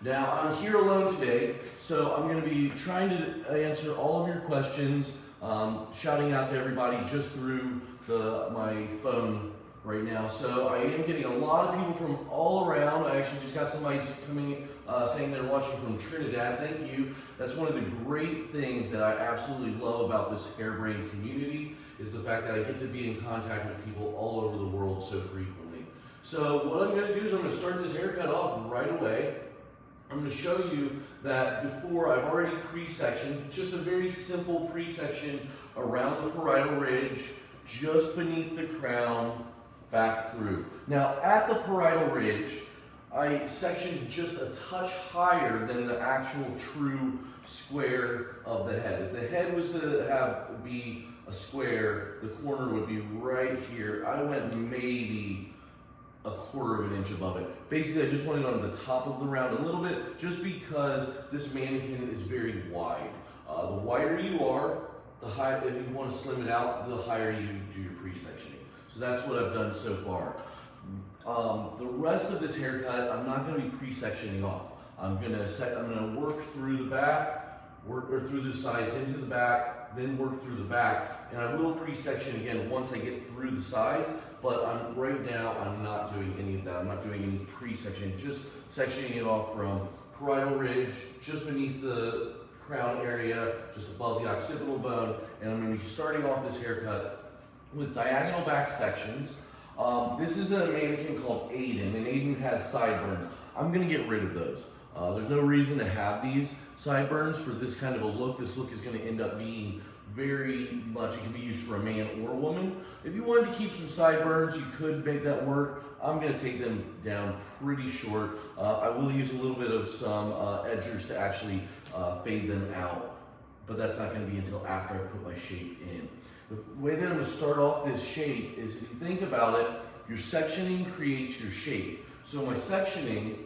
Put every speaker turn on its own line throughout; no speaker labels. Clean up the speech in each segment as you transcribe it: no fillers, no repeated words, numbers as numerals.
Now, I'm here alone today, so I'm going to be trying to answer all of your questions, shouting out to everybody just through my phone right now. So I am getting a lot of people from all around. I actually just got somebody coming saying they're watching from Trinidad. Thank you. That's one of the great things that I absolutely love about this hairbrain community, is the fact that I get to be in contact with people all over the world so frequently. So what I'm going to do is I'm going to start this haircut off right away. I'm going to show you that before I've already pre-sectioned, just a very simple pre-section around the parietal ridge, just beneath the crown, back through. Now at the parietal ridge, I sectioned just a touch higher than the actual true square of the head. If the head was to be a square, the corner would be right here. I went maybe a quarter of an inch above it. Basically, I just wanted on the top of the round a little bit, just because this mannequin is very wide. The wider you are, the higher, if you want to slim it out, the higher you do your pre-sectioning. So that's what I've done so far. The rest of this haircut, I'm not going to be pre-sectioning off. I'm going to work through the back, work through the sides into the back, then work through the back, and I will pre-section again once I get through the sides. But right now I'm not doing any of that. I'm not doing any pre-section, just sectioning it off from parietal ridge, just beneath the crown area, just above the occipital bone, and I'm going to be starting off this haircut with diagonal back sections. This is a mannequin called Aiden, and Aiden has sideburns. I'm going to get rid of those. There's no reason to have these sideburns for this kind of a look. This look is going to end up being very much, it can be used for a man or a woman. If you wanted to keep some sideburns, you could make that work. I'm going to take them down pretty short. I will use a little bit of some edgers to actually fade them out, but that's not going to be until after I put my shape in. The way that I'm going to start off this shape is, if you think about it, your sectioning creates your shape. So my sectioning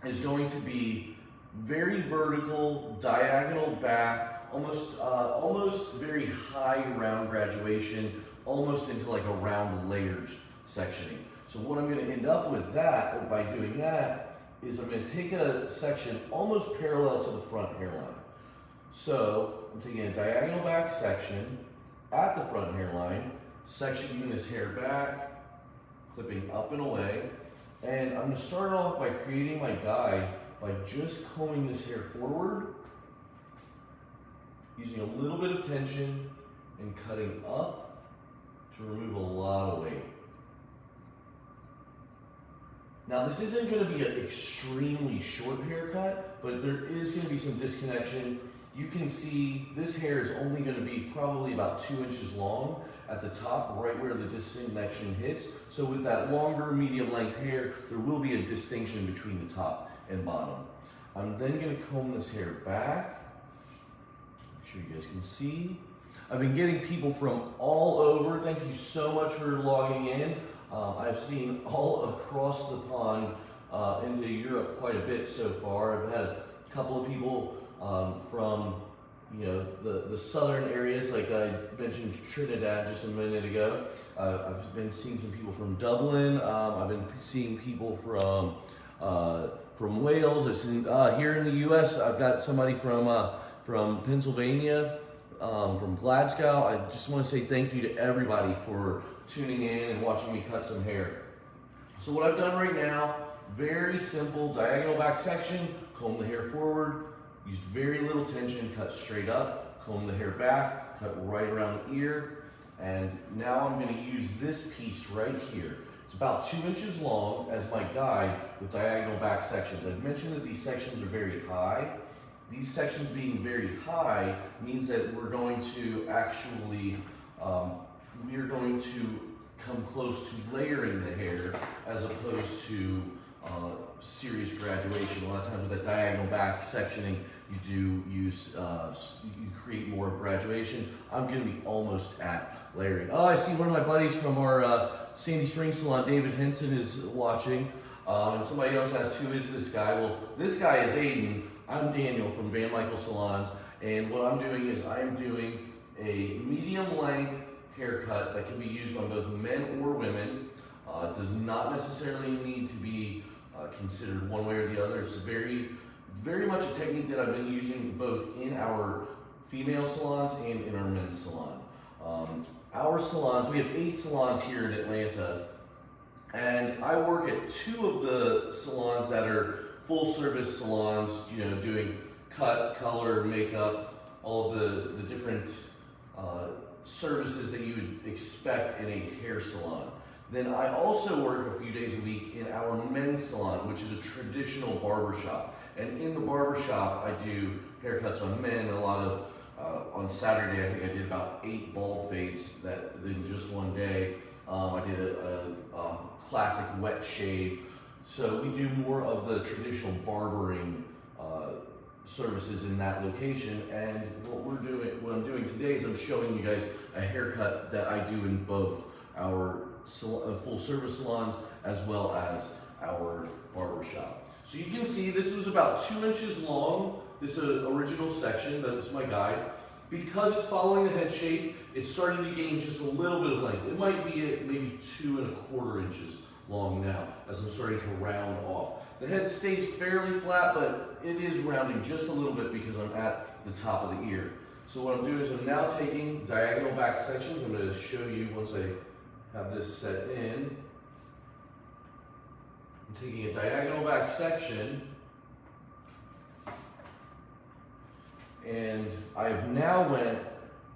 is going to be very vertical, diagonal back, almost very high round graduation, almost into like a round layered sectioning. So what I'm going to end up with by doing that is I'm going to take a section almost parallel to the front hairline. So I'm taking a diagonal back section at the front hairline, sectioning this hair back, clipping up and away, and I'm going to start off by creating my guide by just combing this hair forward, using a little bit of tension and cutting up to remove a lot of weight. Now this isn't going to be an extremely short haircut, but there is going to be some disconnection. You can see this hair is only going to be probably about 2 inches long at the top, right where the disconnection hits. So with that longer medium length hair, there will be a distinction between the top and bottom. I'm then going to comb this hair back. Make sure you guys can see. I've been getting people from all over. Thank you so much for logging in. I've seen all across the pond into Europe quite a bit so far. I've had a couple of people from the southern areas, like I mentioned Trinidad just a minute ago. I've been seeing some people from Dublin. I've been seeing people from Wales. I've seen here in the U.S. I've got somebody from Pennsylvania, from Glasgow. I just want to say thank you to everybody for tuning in and watching me cut some hair. So what I've done right now, very simple diagonal back section, comb the hair forward, used very little tension, cut straight up, comb the hair back, cut right around the ear, and now I'm going to use this piece right here. It's about 2 inches long as my guide with diagonal back sections. I've mentioned that these sections are very high. These sections being very high means that we're going to actually, come close to layering the hair as opposed to serious graduation. A lot of times with that diagonal back sectioning, you do use, you create more graduation. I'm going to be almost at layering. Oh, I see one of my buddies from our Sandy Springs salon, David Henson, is watching. And somebody else asked, who is this guy? Well, this guy is Aiden. I'm Daniel from Van Michael Salons, and what I'm doing is I'm doing a medium length haircut that can be used on both men or women. Does not necessarily need to be considered one way or the other. It's very much a technique that I've been using both in our female salons and in our men's salon. Our salons, we have 8 salons here in Atlanta, and I work at 2 of the salons that are full service salons, you know, doing cut, color, makeup, all of the different services that you would expect in a hair salon. Then I also work a few days a week in our men's salon, which is a traditional barber shop. And in the barber shop, I do haircuts on men, a lot of, on Saturday, I think I did about 8 bald fades that in just one day. I did a classic wet shave. So we do more of the traditional barbering services in that location. And what I'm doing today is I'm showing you guys a haircut that I do in both our full service salons as well as our barber shop. So you can see this was about 2 inches long, this original section, that was my guide. Because it's following the head shape, it's starting to gain just a little bit of length. It might be at maybe 2 1/4 inches long now as I'm starting to round off. The head stays fairly flat, but it is rounding just a little bit because I'm at the top of the ear. So what I'm doing is I'm now taking diagonal back sections. I'm going to show you once I have this set in. I'm taking a diagonal back section, and I have now went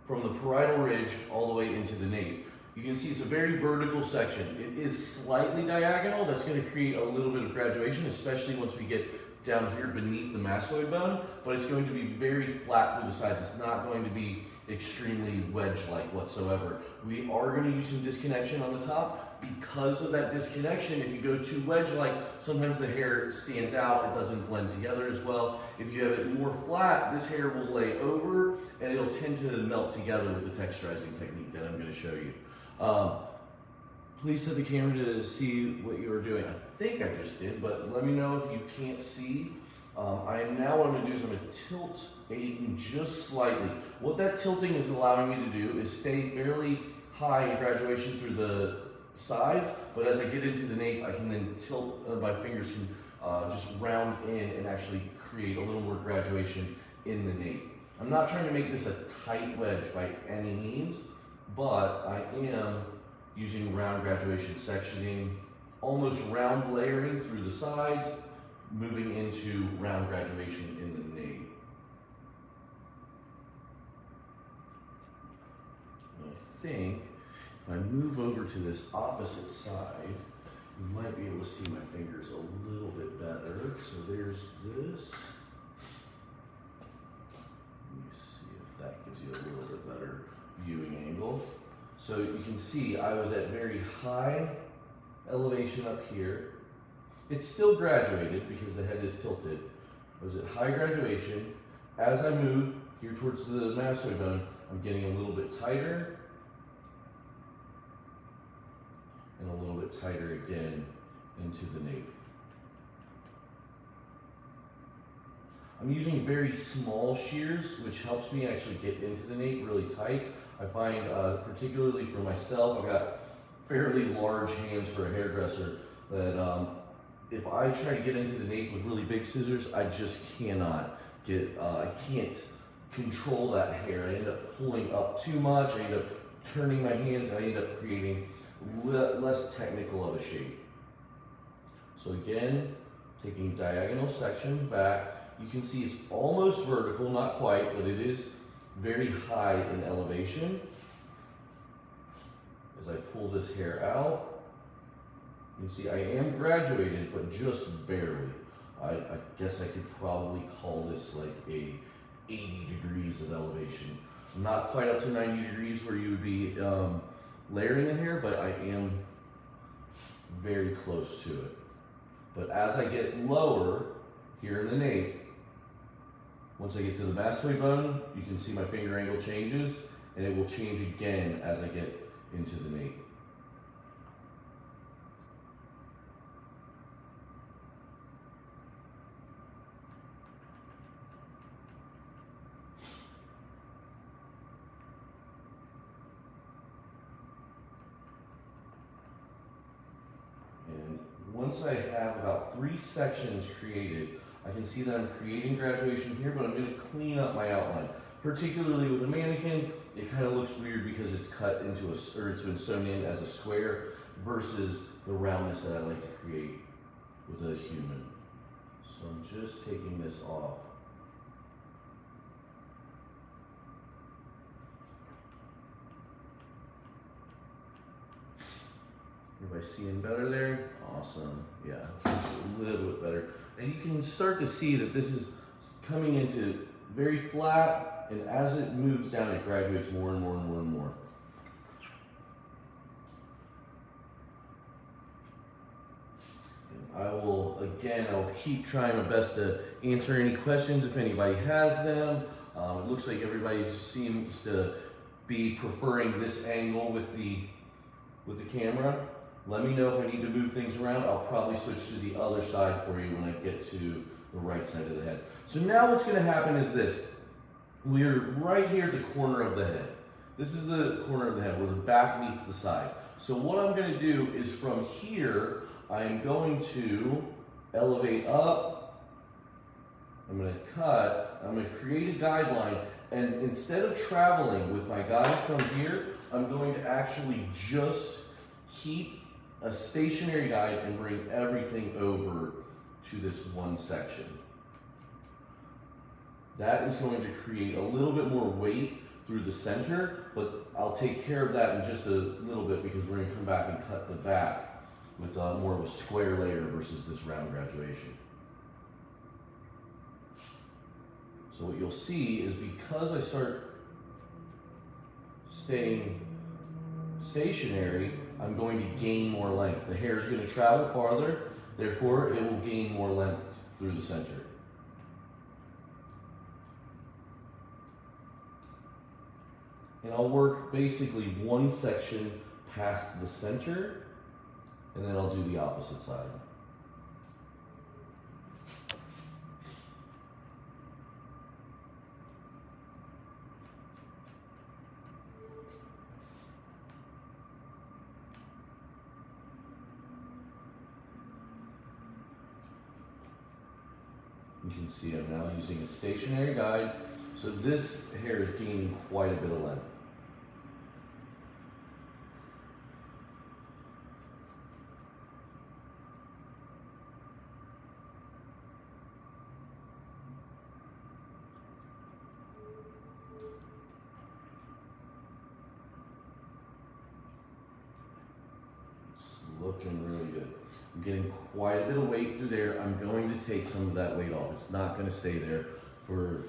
from the parietal ridge all the way into the nape. You can see it's a very vertical section. It is slightly diagonal. That's going to create a little bit of graduation, especially once we get down here beneath the mastoid bone, but it's going to be very flat through the sides. It's not going to be extremely wedge-like whatsoever. We are going to use some disconnection on the top. Because of that disconnection, if you go too wedge-like, sometimes the hair stands out, it doesn't blend together as well. If you have it more flat, this hair will lay over and it'll tend to melt together with the texturizing technique that I'm going to show you. Please set the camera to see what you are doing. I think I just did, but let me know if you can't see. What I'm going to do is I'm going to tilt Aiden just slightly. What that tilting is allowing me to do is stay fairly high in graduation through the sides, but as I get into the nape, I can then tilt, my fingers can just round in and actually create a little more graduation in the nape. I'm not trying to make this a tight wedge by any means, but I am using round graduation sectioning, almost round layering through the sides, moving into round graduation in the nape. And I think if I move over to this opposite side, you might be able to see my fingers a little bit better. So there's this. Let me see if that gives you a little bit better viewing angle. So you can see I was at very high elevation up here. It's still graduated because the head is tilted. I was at high graduation. As I move here towards the mastoid bone, I'm getting a little bit tighter and a little bit tighter again into the nape. I'm using very small shears, which helps me actually get into the nape really tight. I find, particularly for myself, I've got fairly large hands for a hairdresser, that if I try to get into the nape with really big scissors, I just cannot get, I can't control that hair. I end up pulling up too much, I end up turning my hands, I end up creating less technical of a shape. So again, taking diagonal section back, you can see it's almost vertical, not quite, but it is very high in elevation. As I pull this hair out, you can see I am graduated, but just barely. I guess I could probably call this like a 80 degrees of elevation. I'm not quite up to 90 degrees where you would be layering the hair, but I am very close to it. But as I get lower here in the nape, once I get to the mastoid bone, you can see my finger angle changes, and it will change again as I get into the nape. once I have about 3 sections created, I can see that I'm creating graduation here, but I'm going to clean up my outline. Particularly with a mannequin, it kind of looks weird because it's cut into or it's been sewn in as a square versus the roundness that I like to create with a human. So I'm just taking this off. Everybody seeing better there? Awesome. Yeah, a little bit better. And you can start to see that this is coming into very flat, and as it moves down, it graduates more and more and more and more. And I will keep trying my best to answer any questions if anybody has them. It looks like everybody seems to be preferring this angle with the camera. Let me know if I need to move things around. I'll probably switch to the other side for you when I get to the right side of the head. So now what's going to happen is this. We're right here at the corner of the head. This is the corner of the head where the back meets the side. So what I'm going to do is from here, I'm going to elevate up. I'm going to cut. I'm going to create a guideline. And instead of traveling with my guide from here, I'm going to actually just keep a stationary guide and bring everything over to this one section. That is going to create a little bit more weight through the center, but I'll take care of that in just a little bit because we're going to come back and cut the back with more of a square layer versus this round graduation. So what you'll see is because I start staying stationary, I'm going to gain more length. The hair is going to travel farther, therefore it will gain more length through the center. And I'll work basically one section past the center, and then I'll do the opposite side. You can see I'm now using a stationary guide, so this hair is gaining quite a bit of length. It's looking really good. I'm getting quite a bit of weight through there. I'm going to take some of that weight off. It's not going to stay there for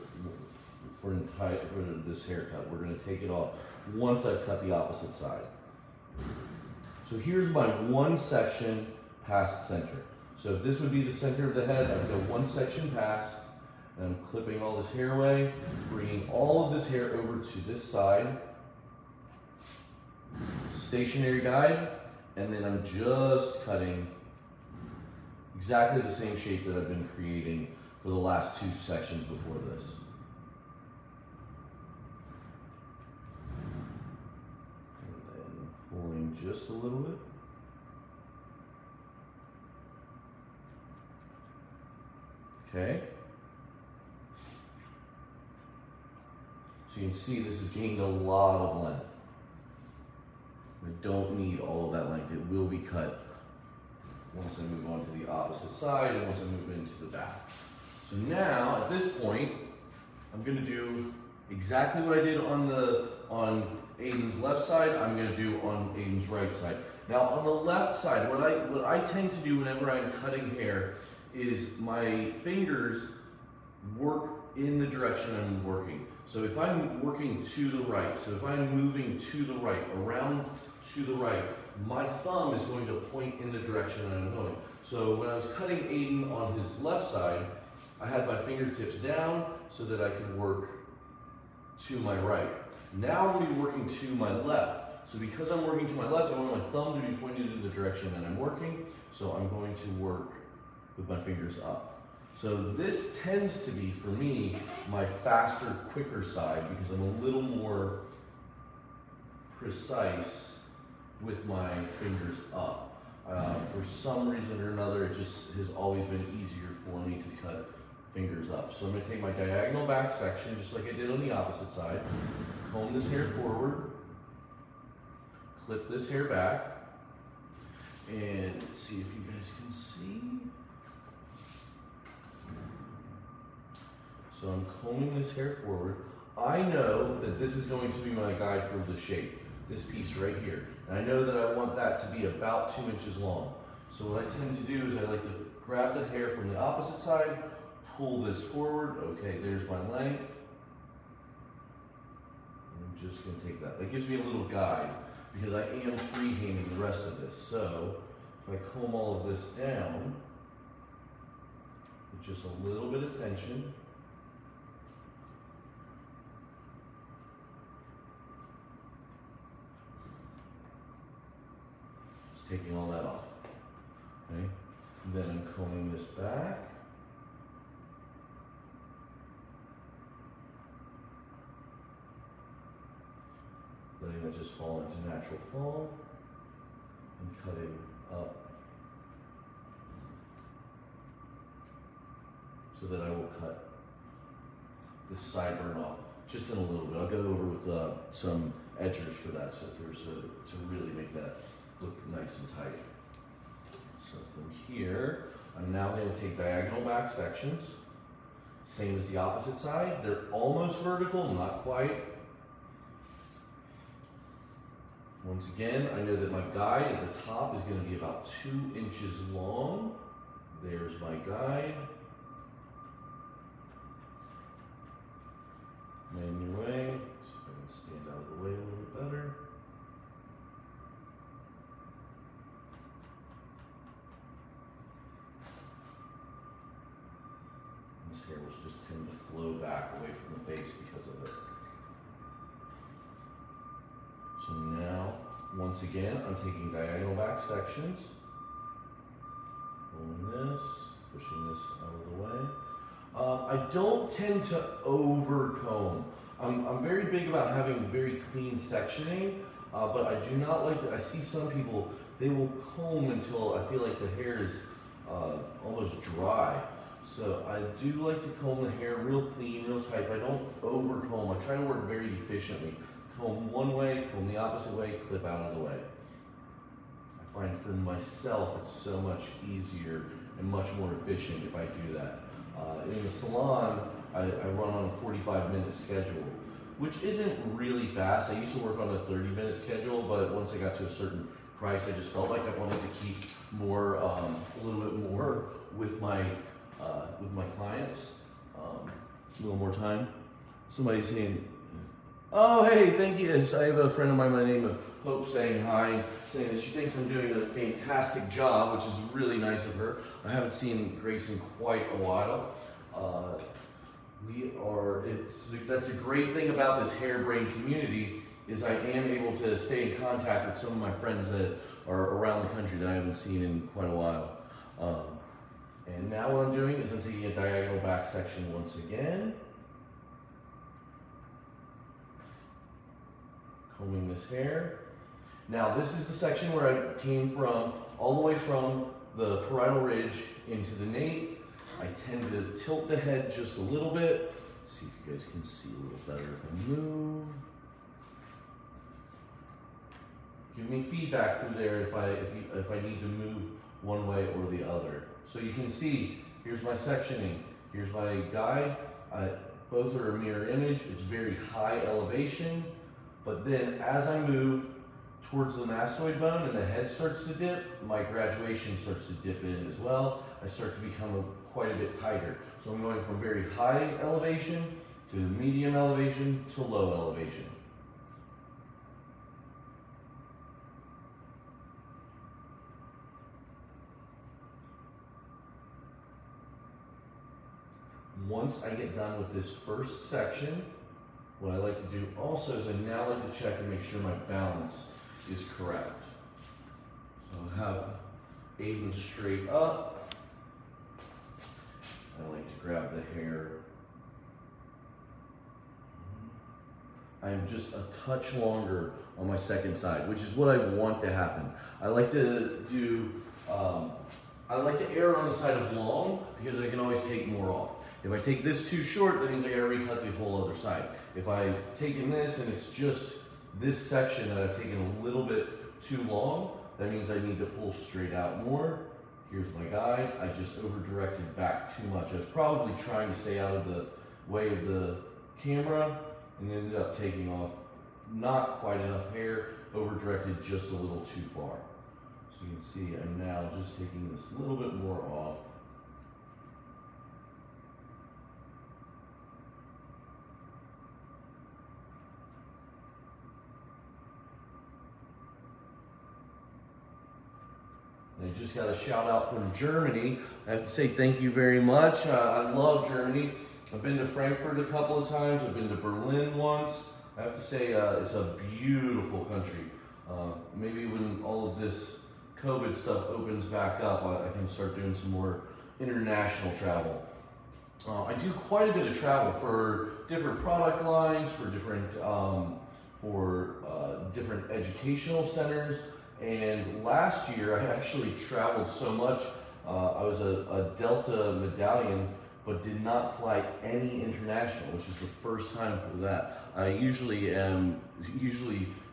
this haircut. We're going to take it off once I've cut the opposite side. So here's my one section past center. So if this would be the center of the head, I would go one section past, and I'm clipping all this hair away, bringing all of this hair over to this side, stationary guide, and then I'm just cutting exactly the same shape that I've been creating for the last 2 sections before this. And then pulling just a little bit. Okay. So you can see this has gained a lot of length. I don't need all of that length. It will be cut once I move on to the opposite side and once I move into the back. So now, at this point, I'm going to do exactly what I did on Aiden's left side, I'm going to do on Aiden's right side. Now, on the left side, what I tend to do whenever I'm cutting hair is my fingers work in the direction I'm working. So if I'm working to the right, so if I'm moving to the right, around to the right, my thumb is going to point in the direction that I'm going. So when I was cutting Aiden on his left side, I had my fingertips down so that I could work to my right. Now I'm going to be working to my left. So because I'm working to my left, I want my thumb to be pointed in the direction that I'm working. So I'm going to work with my fingers up. So this tends to be, for me, my faster, quicker side because I'm a little more precise with my fingers up. For some reason or another, it just has always been easier for me to cut fingers up. So I'm going to take my diagonal back section, just like I did on the opposite side, comb this hair forward, clip this hair back, and see if you guys can see. So I'm combing this hair forward. I know that this is going to be my guide for the shape, this piece right here. And I know that I want that to be about 2 inches long. So what I tend to do is I like to grab the hair from the opposite side, pull this forward. Okay, there's my length. I'm just going to take that. That gives me a little guide because I am freehanding the rest of this. So if I comb all of this down with just a little bit of tension, just taking all that off. Okay, and then I'm combing this back. Letting it just fall into natural fall and cutting up so that I will cut this sideburn off just in a little bit. I'll go over with some edgers for that, so to really make that look nice and tight. So from here, I'm now going to take diagonal back sections, same as the opposite side. They're almost vertical, not quite. Once again, I know that my guide at the top is going to be about 2 inches long. There's my guide. Manual way, so I can stand out of the way a little bit better. And this hair will just tend to flow back away from the face because of it. So now, once again, I'm taking diagonal back sections, pulling this, pushing this out of the way. I don't tend to over comb. I'm very big about having very clean sectioning, but I do not like to, I see some people, they will comb until I feel like the hair is almost dry. So I do like to comb the hair real clean, real tight, but I don't over comb. I try to work very efficiently. Comb one way, comb the opposite way, clip out of the way. I find for myself it's so much easier and much more efficient if I do that. In the salon, I run on a 45-minute schedule, which isn't really fast. I used to work on a 30-minute schedule, but once I got to a certain price, I just felt like I wanted to keep more, a little bit more with my clients. A little more time. Somebody's saying, oh, hey, thank you. I have a friend of mine by the name of Hope saying hi, saying that she thinks I'm doing a fantastic job, which is really nice of her. I haven't seen Grace in quite a while. That's the great thing about this hair-brain community is I am able to stay in contact with some of my friends that are around the country that I haven't seen in quite a while. And now what I'm doing is I'm taking a diagonal back section once again. Combing this hair. Now this is the section where I came from, all the way from the parietal ridge into the nape. I tend to tilt the head just a little bit. See if you guys can see a little better if I move. Give me feedback through there if I need to move one way or the other. So you can see, here's my sectioning, here's my guide. Both are a mirror image. It's very high elevation. But then as I move towards the mastoid bone and the head starts to dip, my graduation starts to dip in as well. I start to become quite a bit tighter. So I'm going from very high elevation to medium elevation to low elevation. Once I get done with this first section, what I like to do also is I now like to check and make sure my balance is correct. So I'll have Aiden straight up. I like to grab the hair. I'm just a touch longer on my second side, which is what I want to happen. I like to do, I like to err on the side of long because I can always take more off. If I take this too short, that means I gotta recut the whole other side. If I've taken this and it's just this section that I've taken a little bit too long, that means I need to pull straight out more. Here's my guide. I just over-directed back too much. I was probably trying to stay out of the way of the camera and ended up taking off not quite enough hair, over-directed just a little too far. So you can see I'm now just taking this a little bit more off. I just got a shout out from Germany. I have to say thank you very much. I love Germany. I've been to Frankfurt a couple of times. I've been to Berlin once. I have to say it's a beautiful country. Maybe when all of this COVID stuff opens back up, I can start doing some more international travel. I do quite a bit of travel for different product lines, for different educational centers. And last year, I actually traveled so much. I was a Delta medallion, but did not fly any international, which is the first time for that. I usually am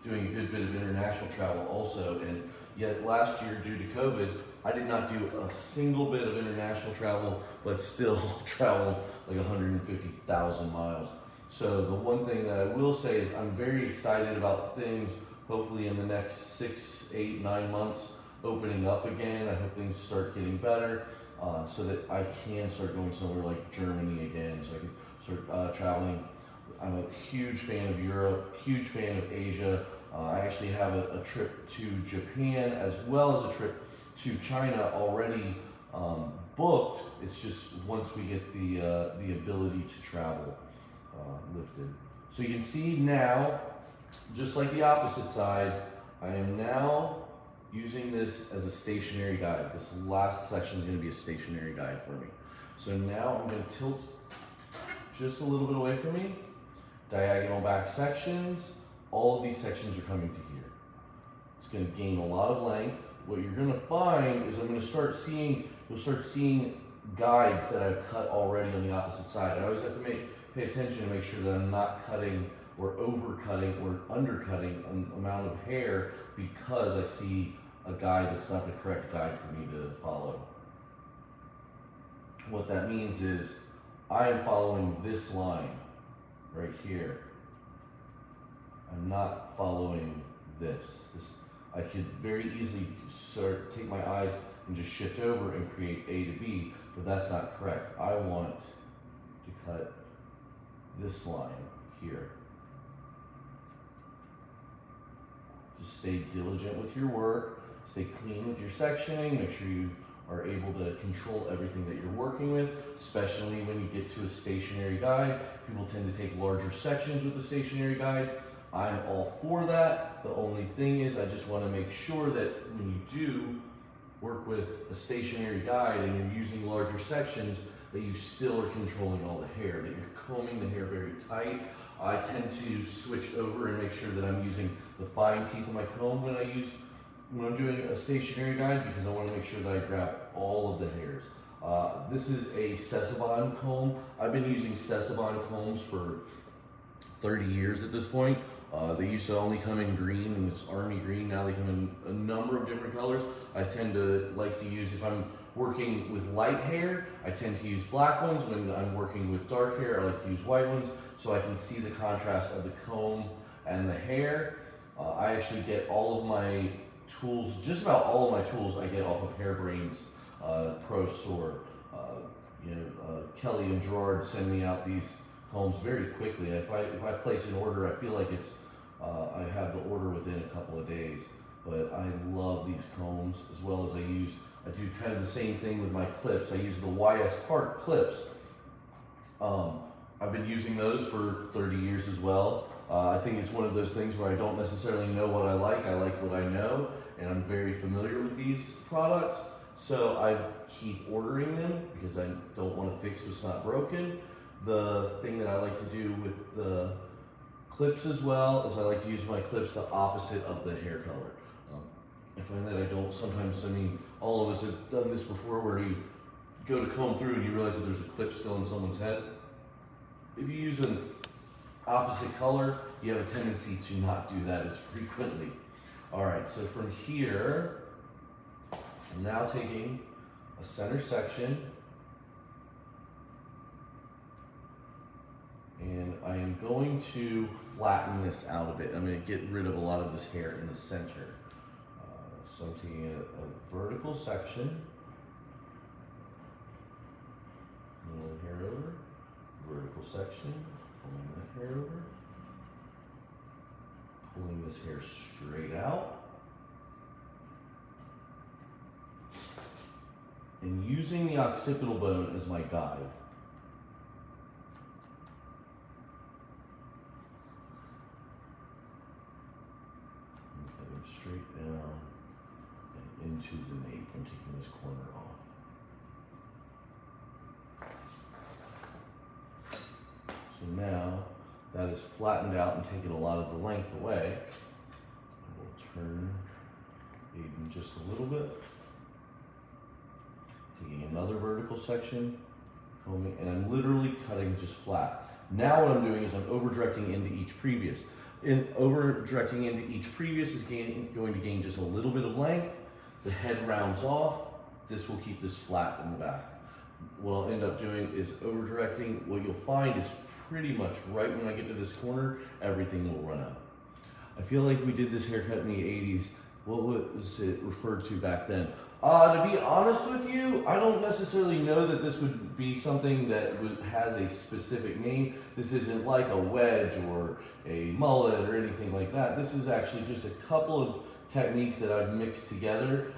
doing a good bit of international travel also, and yet last year, due to COVID, I did not do a single bit of international travel, but still traveled like 150,000 miles. So the one thing that I will say is I'm very excited about things hopefully in the next 6, 8, 9 months opening up again. I hope things start getting better so that I can start going somewhere like Germany again, so I can start traveling. I'm a huge fan of Europe, huge fan of Asia. I actually have a trip to Japan as well as a trip to China already booked. It's just once we get the ability to travel lifted. So you can see now, just like the opposite side, I am now using this as a stationary guide. This last section is going to be a stationary guide for me. So now I'm going to tilt just a little bit away from me. Diagonal back sections. All of these sections are coming to here. It's going to gain a lot of length. What you're going to find is you'll start seeing guides that I've cut already on the opposite side. I always have to pay attention to make sure that I'm not cutting or overcutting or undercutting an amount of hair because I see a guide that's not the correct guide for me to follow. What that means is I am following this line right here. I'm not following this. I could very easily take my eyes and just shift over and create A to B, but that's not correct. I want to cut this line here. Just stay diligent with your work, stay clean with your sectioning, make sure you are able to control everything that you're working with, especially when you get to a stationary guide. People tend to take larger sections with a stationary guide. I'm all for that. The only thing is I just want to make sure that when you do work with a stationary guide and you're using larger sections, that you still are controlling all the hair, that you're combing the hair very tight. I tend to switch over and make sure that I'm using the fine teeth of my comb when I'm doing a stationary guide because I want to make sure that I grab all of the hairs. This is a Sesabon comb. I've been using Sesabon combs for 30 years at this point. They used to only come in green, and it's army green. Now they come in a number of different colors. I tend to like to use, if I'm working with light hair, I tend to use black ones. When I'm working with dark hair, I like to use white ones so I can see the contrast of the comb and the hair. I actually get all of my tools, just about all of my tools I get off of Hairbrain's Pro Store. Kelly and Gerard send me out these combs very quickly. If I place an order, I feel like I have the order within a couple of days. But I love these combs, as well as I do kind of the same thing with my clips. I use the YS Park clips. I've been using those for 30 years as well. I think it's one of those things where I don't necessarily know what I like what I know, and I'm very familiar with these products. So I keep ordering them because I don't want to fix what's not broken. The thing that I like to do with the Clips as well, as I like to use my clips the opposite of the hair color. I find that I don't sometimes, I mean, all of us have done this before where you go to comb through and you realize that there's a clip still in someone's head. If you use an opposite color, you have a tendency to not do that as frequently. All right, so from here, I'm now taking a center section and I am going to flatten this out a bit. I'm going to get rid of a lot of this hair in the center. So I'm taking a vertical section, pulling the hair over, vertical section, pulling that hair over, pulling this hair straight out, and using the occipital bone as my guide. Straight down and into the nape. I'm taking this corner off. So now that is flattened out and taken a lot of the length away. I will turn even just a little bit. Taking another vertical section, combing, and I'm literally cutting just flat. Now what I'm doing is I'm over directing into each previous. In over directing into each previous is going to gain just a little bit of length. The head rounds off. This will keep this flat in the back. What I'll end up doing is over directing. What you'll find is pretty much right when I get to this corner, everything will run out. I feel like we did this haircut in the 80s. What was it referred to back then? To be honest with you, I don't necessarily know that this would be something that has a specific name. This isn't like a wedge or a mullet or anything like that. This is actually just a couple of techniques that I've mixed together.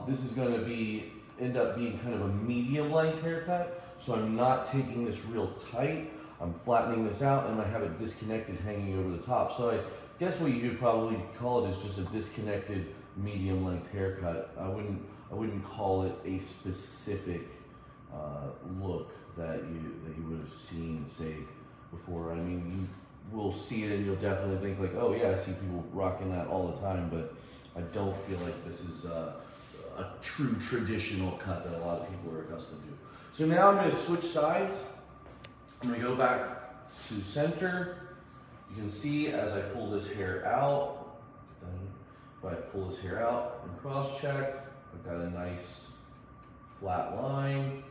This is going to end up being kind of a medium length haircut. So I'm not taking this real tight. I'm flattening this out and I have it disconnected hanging over the top. So I guess what you could probably call it is just a disconnected medium length haircut. I wouldn't call it a specific look that you would have seen, say, before. I mean, you will see it and you'll definitely think like, oh yeah, I see people rocking that all the time, but I don't feel like this is a true traditional cut that a lot of people are accustomed to. So now I'm going to switch sides. I'm going to go back to center. You can see as I pull this hair out, if I pull this hair out and cross check, I've got a nice flat line.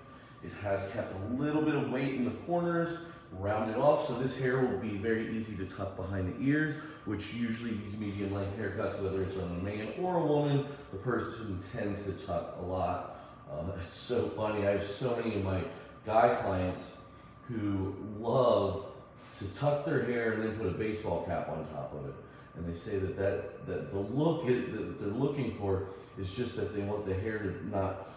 It has kept a little bit of weight in the corners, rounded off, so this hair will be very easy to tuck behind the ears, which usually these medium length haircuts, whether it's on a man or a woman, the person tends to tuck a lot. It's so funny, I have so many of my guy clients who love to tuck their hair and then put a baseball cap on top of it. And they say that the look that they're looking for is just that they want the hair to not,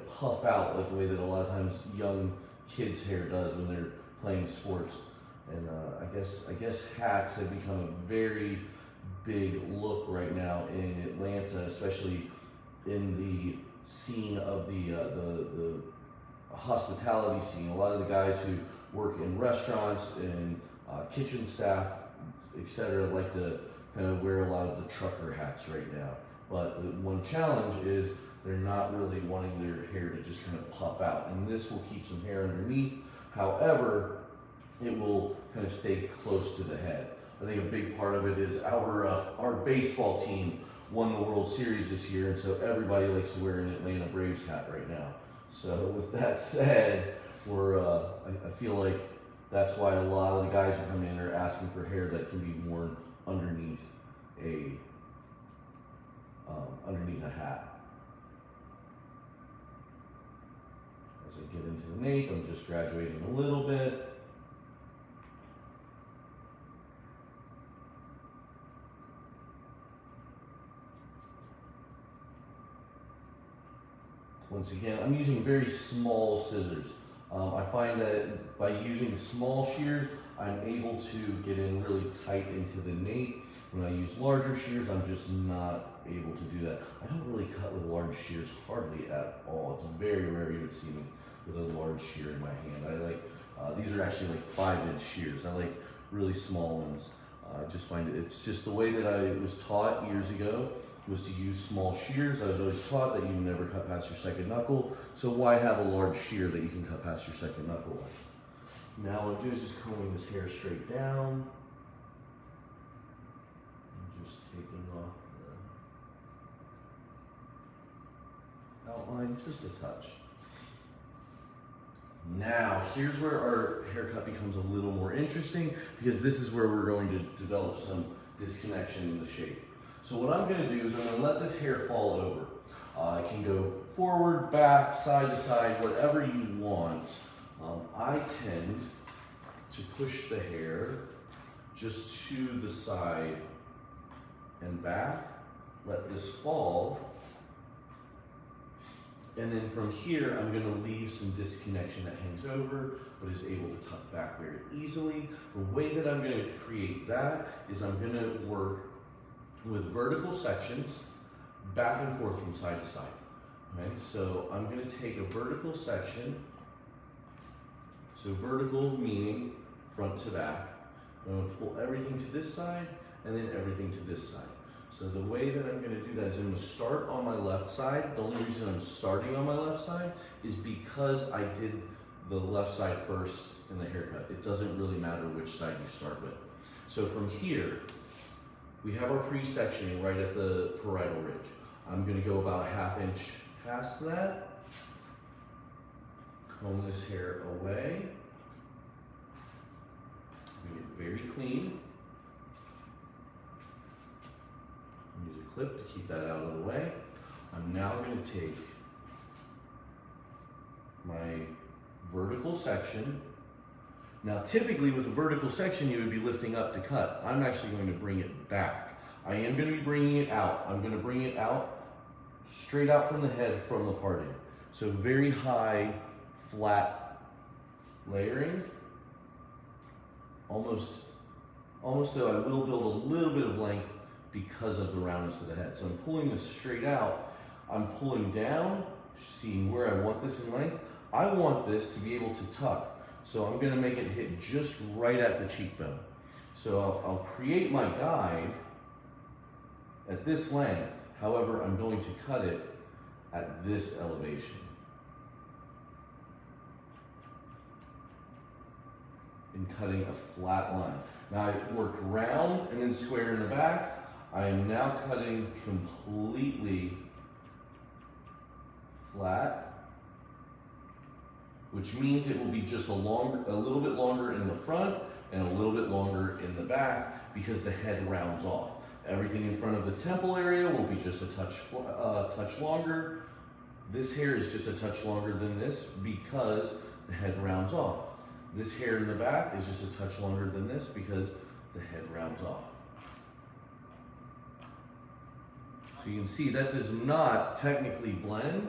puff out like the way that a lot of times young kids' hair does when they're playing sports. And I guess hats have become a very big look right now in Atlanta, especially in the scene of the hospitality scene. A lot of the guys who work in restaurants and kitchen staff, etc., like to kind of wear a lot of the trucker hats right now. But the one challenge is they're not really wanting their hair to just kind of puff out, and this will keep some hair underneath. However, it will kind of stay close to the head. I think a big part of it is our baseball team won the World Series this year, and so everybody likes to wear an Atlanta Braves hat right now. So with that said, I feel like that's why a lot of the guys who come in are asking for hair that can be worn underneath a hat. As I get into the nape, I'm just graduating a little bit. Once again, I'm using very small scissors. I find that by using small shears, I'm able to get in really tight into the nape. When I use larger shears, I'm just not able to do that. I don't really cut with large shears hardly at all. It's very rare you would see me with a large shear in my hand. I like, these are actually like 5-inch shears. I like really small ones. I just find it's just the way that I was taught years ago was to use small shears. I was always taught that you never cut past your second knuckle, so why have a large shear that you can cut past your second knuckle with? Now what I'm doing is just combing this hair straight down. And just taking off the outline just a touch. Now, here's where our haircut becomes a little more interesting because this is where we're going to develop some disconnection in the shape. So what I'm going to do is I'm going to let this hair fall over. It can go forward, back, side to side, whatever you want. I tend to push the hair just to the side and back, let this fall. And then from here, I'm going to leave some disconnection that hangs over, but is able to tuck back very easily. The way that I'm going to create that is I'm going to work with vertical sections back and forth from side to side. Okay, so I'm going to take a vertical section. So vertical meaning front to back. I'm going to pull everything to this side and then everything to this side. So the way that I'm going to do that is I'm going to start on my left side. The only reason I'm starting on my left side is because I did the left side first in the haircut. It doesn't really matter which side you start with. So from here, we have our pre-sectioning right at the parietal ridge. I'm going to go about a ½ inch past that, comb this hair away, make it very clean. Use a clip to keep that out of the way. I'm now going to take my vertical section. Now typically with a vertical section you would be lifting up to cut. I'm actually going to bring it back. I am going to be bringing it out. I'm going to bring it out straight out from the head from the parting. So very high, flat layering. Almost though I will build a little bit of length because of the roundness of the head. So I'm pulling this straight out. I'm pulling down, seeing where I want this in length. I want this to be able to tuck. So I'm going to make it hit just right at the cheekbone. So I'll create my guide at this length. However, I'm going to cut it at this elevation. In cutting a flat line. Now I worked round and then square in the back. I am now cutting completely flat, which means it will be just a little bit longer in the front and a little bit longer in the back because the head rounds off. Everything in front of the temple area will be just a touch longer. This hair is just a touch longer than this because the head rounds off. This hair in the back is just a touch longer than this because the head rounds off. So you can see that does not technically blend.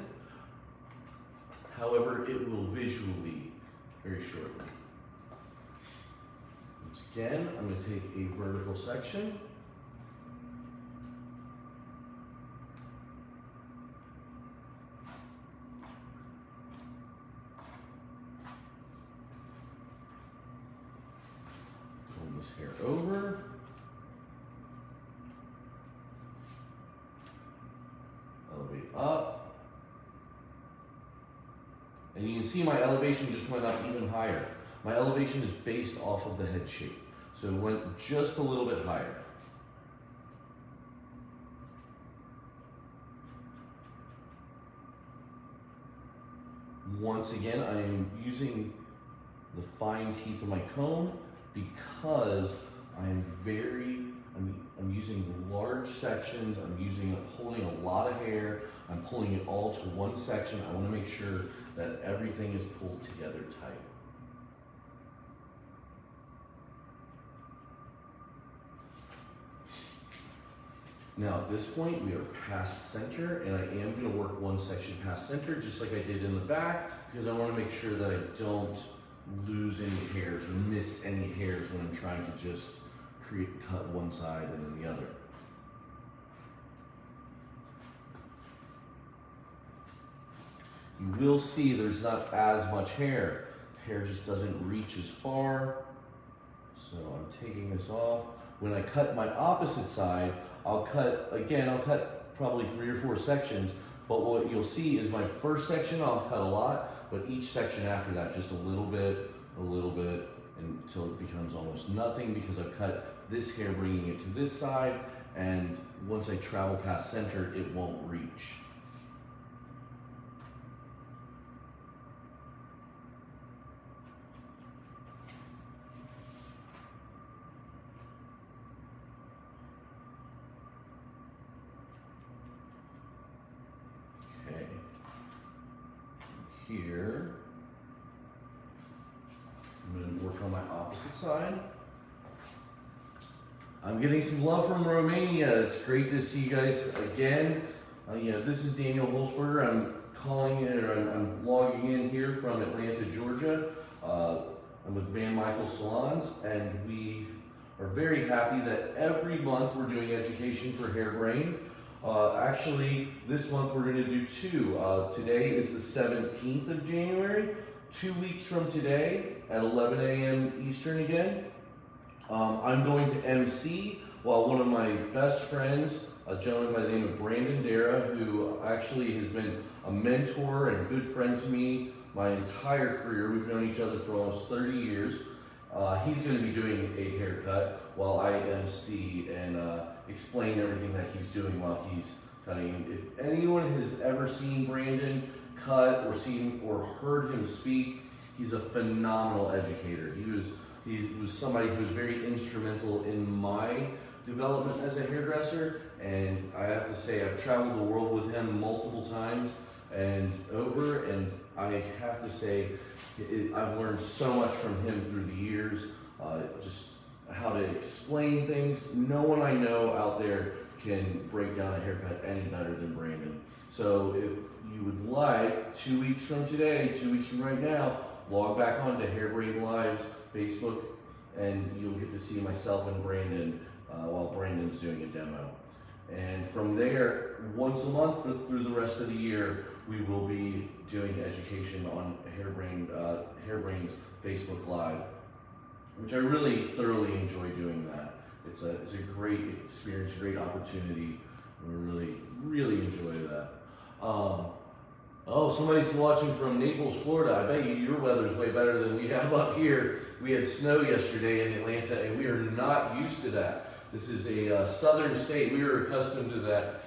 However, it will visually very shortly. Once again, I'm going to take a vertical section. Pull this hair over. Elevate up. And you can see my elevation just went up even higher. My elevation is based off of the head shape. So it went just a little bit higher. Once again, I am using the fine teeth of my comb because I'm using large sections, holding a lot of hair, I'm pulling it all to one section. I want to make sure that everything is pulled together tight. Now at this point we are past center, and I am going to work one section past center just like I did in the back because I want to make sure that I don't lose any hairs or miss any hairs when I'm trying to just cut one side and then the other. You will see there's not as much hair. Hair just doesn't reach as far. So I'm taking this off. When I cut my opposite side, I'll cut probably 3 or 4 sections, but what you'll see is my first section I'll cut a lot, but each section after that just a little bit, until it becomes almost nothing, because I've cut this hair bringing it to this side, and once I travel past center, it won't reach. Okay, here, I'm going to work on my opposite side. I'm getting some love from Romania. It's great to see you guys again. This is Daniel Holzberger. I'm logging in here from Atlanta, Georgia. I'm with Van Michael Salons, and we are very happy that every month we're doing education for hairbrain. Actually, this month we're going to do 2. Today is the 17th of January. 2 weeks from today at 11 a.m. Eastern again. I'm going to MC while one of my best friends, a gentleman by the name of Brandon Dara, who actually has been a mentor and good friend to me my entire career. We've known each other for almost 30 years. He's going to be doing a haircut while I MC and explain everything that he's doing while he's cutting. If anyone has ever seen Brandon cut or heard him speak, he's a phenomenal educator. He was somebody who was very instrumental in my development as a hairdresser, and I have to say I've traveled the world with him multiple times and I have to say I've learned so much from him through the years, just how to explain things. No one I know out there can break down a haircut any better than Brandon. So if you would like, 2 weeks from today, 2 weeks from right now, log back on to Hairbrain Live's Facebook, and you'll get to see myself and Brandon while Brandon's doing a demo. And from there, once a month through the rest of the year, we will be doing education on Hairbrain's Facebook Live, which I really thoroughly enjoy doing that. It's a great experience, great opportunity. We really enjoy that. Oh, somebody's watching from Naples, Florida. I bet your weather's way better than we have up here. We had snow yesterday in Atlanta, and we are not used to that. This is a southern state. We are accustomed to that,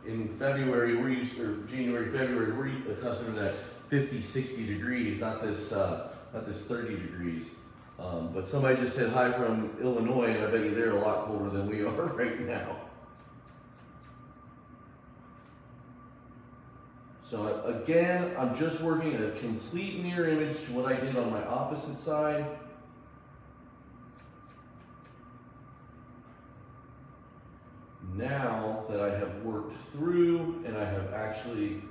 in February, January, February, we're accustomed to that 50, 60 degrees, not this 30 degrees. But somebody just said hi from Illinois, and I bet you they're a lot colder than we are right now. So again, I'm just working a complete mirror image to what I did on my opposite side. Now that I have worked through and I have actually,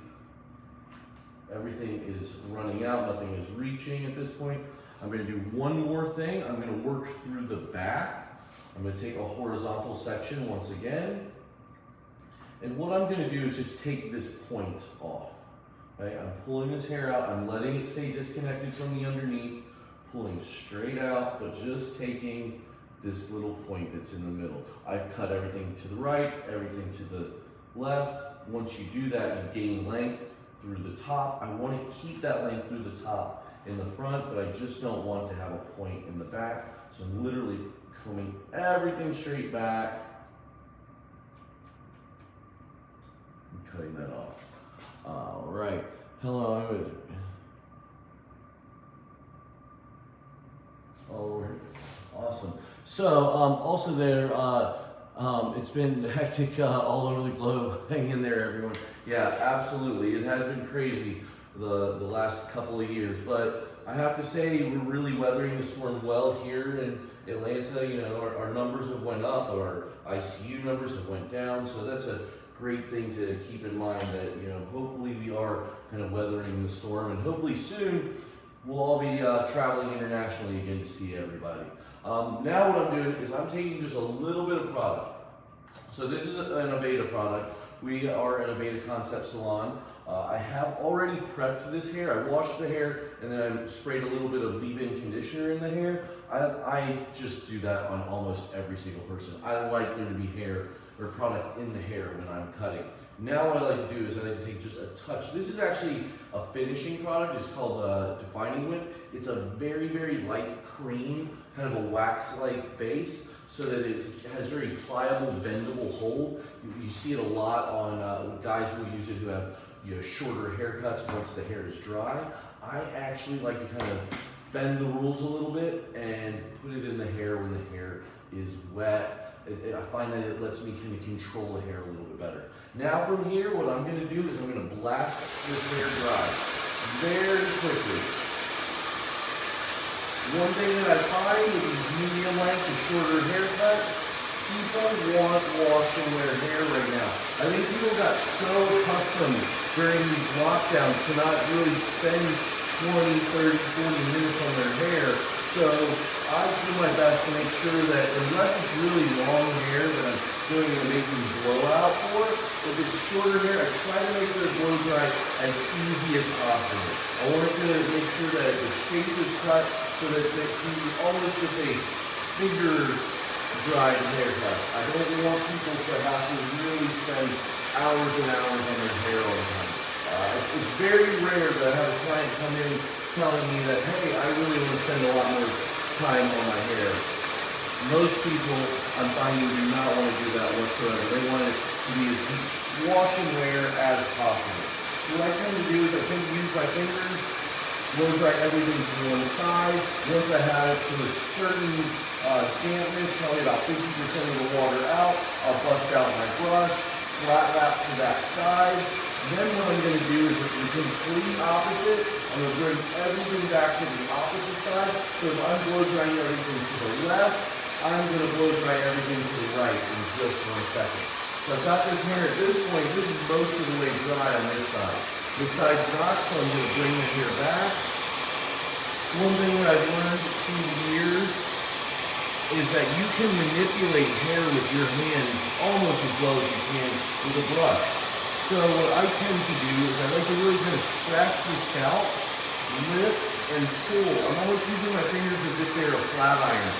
everything is running out, nothing is reaching at this point, I'm going to do one more thing. I'm going to work through the back. I'm going to take a horizontal section once again. And what I'm going to do is just take this point off. Right? I'm pulling this hair out. I'm letting it stay disconnected from the underneath, pulling straight out, but just taking this little point that's in the middle. I've cut everything to the right, everything to the left. Once you do that, you gain length through the top. I want to keep that length through the top in the front, but I just don't want to have a point in the back. So I'm literally combing everything straight back and cutting that off. All right. Hello. Oh, awesome. So also there, it's been hectic all over the globe. Hang in there, everyone. Yeah, absolutely. It has been crazy the last couple of years, but I have to say we're really weathering the storm well here in Atlanta. Our numbers have went up, our ICU numbers have went down, so that's a great thing to keep in mind that, hopefully we are kind of weathering the storm, and hopefully soon we'll all be traveling internationally again to see everybody. Now what I'm doing is I'm taking just a little bit of product. So this is an Aveda product We are at a Beta Concept salon. I have already prepped this hair. I washed the hair and then I sprayed a little bit of leave-in conditioner in the hair. I just do that on almost every single person. I like there to be hair or product in the hair when I'm cutting. Now what I like to do is I like to take just a touch. This is actually a finishing product. It's called Defining Whip. It's a very, very light cream, kind of a wax-like base, so that it has very pliable, bendable hold. You see it a lot on guys who use it who have shorter haircuts once the hair is dry. I actually like to kind of bend the rules a little bit and put it in the hair when the hair is wet. I find that it lets me kind of control the hair a little bit better. Now from here, what I'm going to do is I'm going to blast this hair dry very quickly. One thing that I find with these medium length to shorter haircuts, people want wash and wear hair right now. I think people got so accustomed during these lockdowns to not really spend 20, 30, 40 minutes on their hair. So I do my best to make sure that unless it's really long hair that I'm doing a making blowout for, if it's shorter hair, I try to make the blow dry as easy as possible. I want to make sure that the shape is cut so that it can be almost just a finger dried haircut. I don't want people to have to really spend hours and hours on their hair all the time. It's very rare that I have a client come in telling me that, hey, I really want to spend a lot more time on my hair. Most people, I'm finding, do not want to do that whatsoever. They want it to be as wash and wear as possible. So what I tend to do is I tend to use my fingers, blow dry everything to one side. Once I have it to a certain dampness, probably about 50% of the water out, I'll bust out my brush, flat wrap to that side. Then what I'm going to do is the complete opposite. I'm going to bring everything back to the opposite side. So if I'm blow drying everything to the left, I'm going to blow dry everything to the right in just 1 second. So I've got this hair at this point. This is most of the way dry on this side. This side's not, so I'm going to bring the hair back. One thing that I've learned through the years is that you can manipulate hair with your hands almost as well as you can with a brush. So what I tend to do is I like to really kind of scratch the scalp, lift, and pull. I'm almost using my fingers as if they're a flat iron.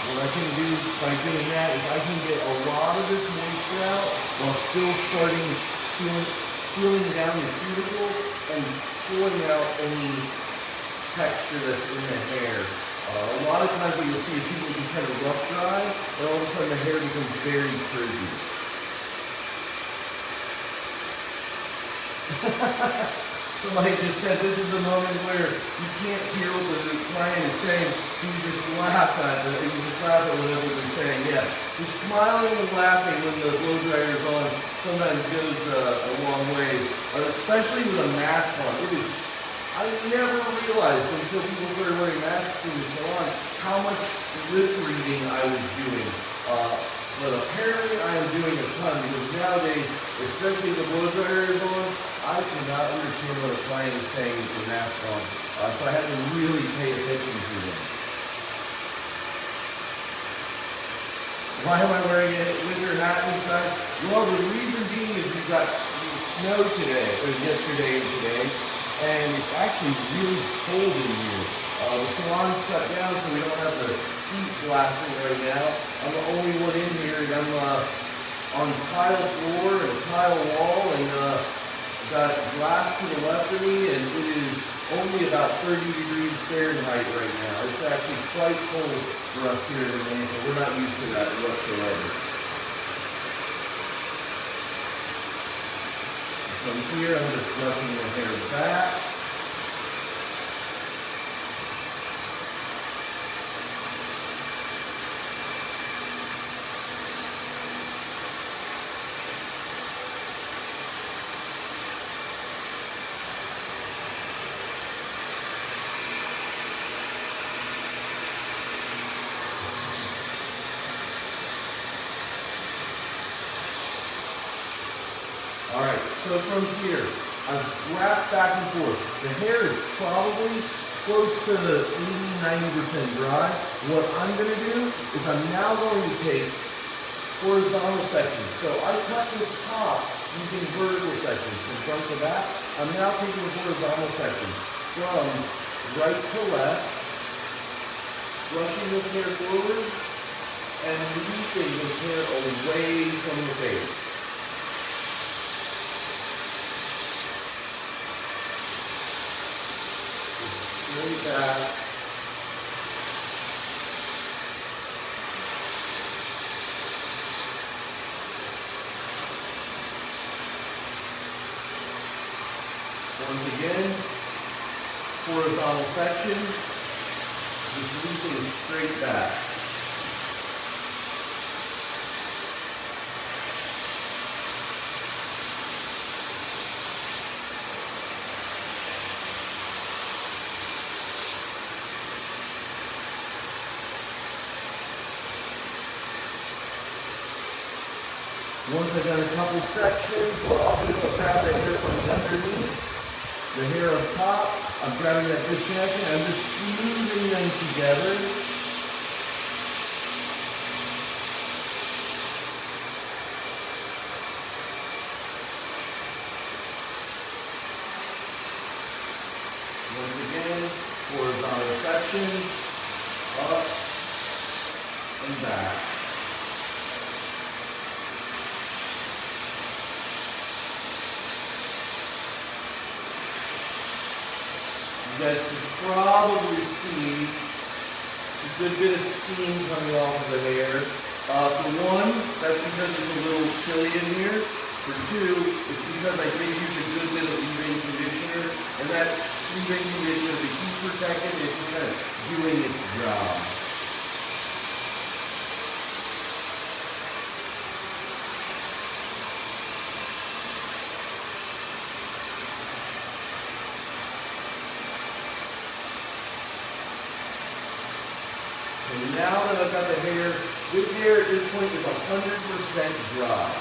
What I can do by doing that is I can get a lot of this moisture out while still sealing down the cuticle and pulling out any texture that's in the hair. A lot of times what you'll see is people just kind of rough dry, and all of a sudden the hair becomes very frizzy. Somebody just said this is the moment where you can't hear what the client is saying, so you just laugh at it, you just laugh at whatever they're saying. Yeah, just smiling and laughing when the blow dryer is on sometimes goes a long way, especially with a mask on. I never realized until people started wearing masks in the salon how much lip reading I was doing. But apparently I am doing a ton because nowadays, especially the blow dryer is on, I cannot understand what a client is saying with the mask on. So I had to really pay attention to them. Why am I wearing a winter hat inside? Well, the reason being is we've got snow today, or yesterday and today. And it's actually really cold in here. The salon's shut down, so we don't have the heat blasting right now. I'm the only one in here, and I'm on tile floor and a tile wall, and got glass to the left of me, and it is only about 30 degrees Fahrenheit right now. It's actually quite cold for us here in Atlanta. We're not used to that whatsoever. From here, I'm just brushing the hair back. All right, so from here, I've wrapped back and forth. The hair is probably close to 80–90% dry. What I'm going to do is I'm now going to take horizontal sections. So I cut this top using vertical sections from front to back. I'm now taking the horizontal section from right to left, brushing this hair forward, and looping this hair away from the face. Straight back. Once again, horizontal section, just looping straight back. Once I've done a couple sections, what I'll do is I'll grab the hair from underneath, the hair up top, I'm grabbing that disconnection, I'm just smoothing them together. Once again, horizontal section, up and back. You guys can probably see a good bit of steam coming off of the hair. For one, that's because it's a little chilly in here. For two, it's because I did use a good bit of leave-in conditioner, and that leave-in conditioner, the heat protectant, is just kind of doing its job. And now that I've got the hair, this hair at this point is 100% dry.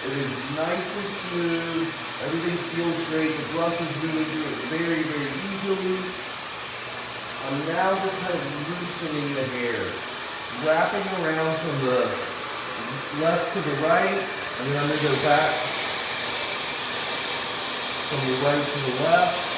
It is nice and smooth. Everything feels great. The brush is really doing it very, very easily. I'm now just kind of loosening the hair, wrapping around from the left to the right, and then I'm going to go back from the right to the left.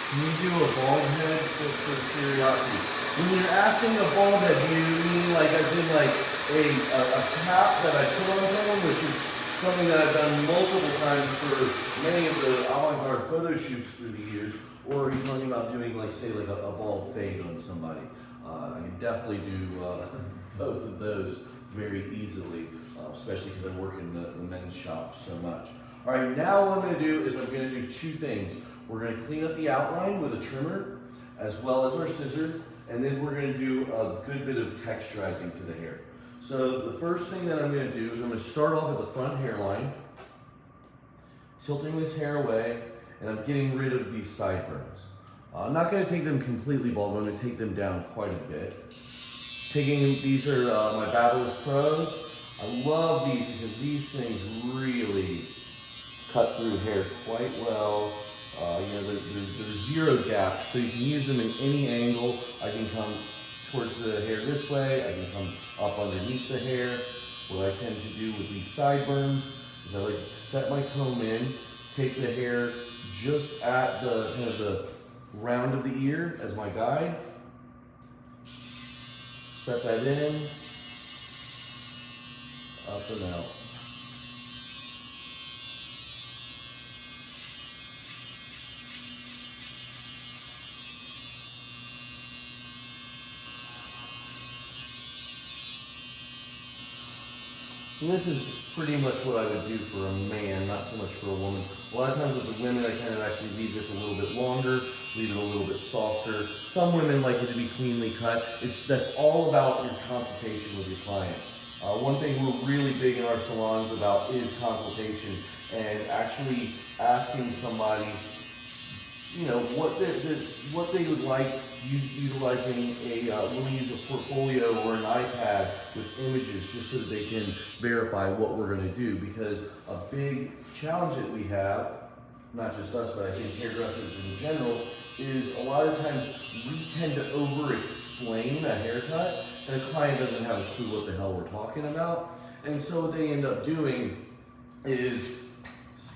Can you do a bald head just for curiosity? When you're asking a bald head, do you mean like as in like a cap that I put on someone, which is something that I've done multiple times for many of the avant-garde photo shoots through the years, or are you talking about doing like say like a bald fade on somebody? I can definitely do both of those very easily, especially because I work in the men's shop so much. All right, now what I'm going to do is I'm going to do two things. We're going to clean up the outline with a trimmer, as well as our scissor, and then we're going to do a good bit of texturizing to the hair. So the first thing that I'm going to do is I'm going to start off at the front hairline, tilting this hair away, and I'm getting rid of these sideburns. I'm not going to take them completely bald, but I'm going to take them down quite a bit. These are my Babyliss Pros. I love these because these things really cut through hair quite well. There's zero gap, so you can use them in any angle. I can come towards the hair this way, I can come up underneath the hair. What I tend to do with these sideburns is I like to set my comb in, take the hair just at the kind of the round of the ear as my guide, set that in, up and out. And this is pretty much what I would do for a man, not so much for a woman. A lot of times with the women, I kind of actually leave this a little bit longer, leave it a little bit softer. Some women like it to be cleanly cut. That's all about your consultation with your client. One thing we're really big in our salons about is consultation. and actually asking somebody, you know, what they would like utilizing we'll use a portfolio or an iPad with images just so that they can verify what we're going to do, because a big challenge that we have, not just us, but I think hairdressers in general, is a lot of times we tend to over-explain a haircut and the client doesn't have a clue what the hell we're talking about. And so what they end up doing is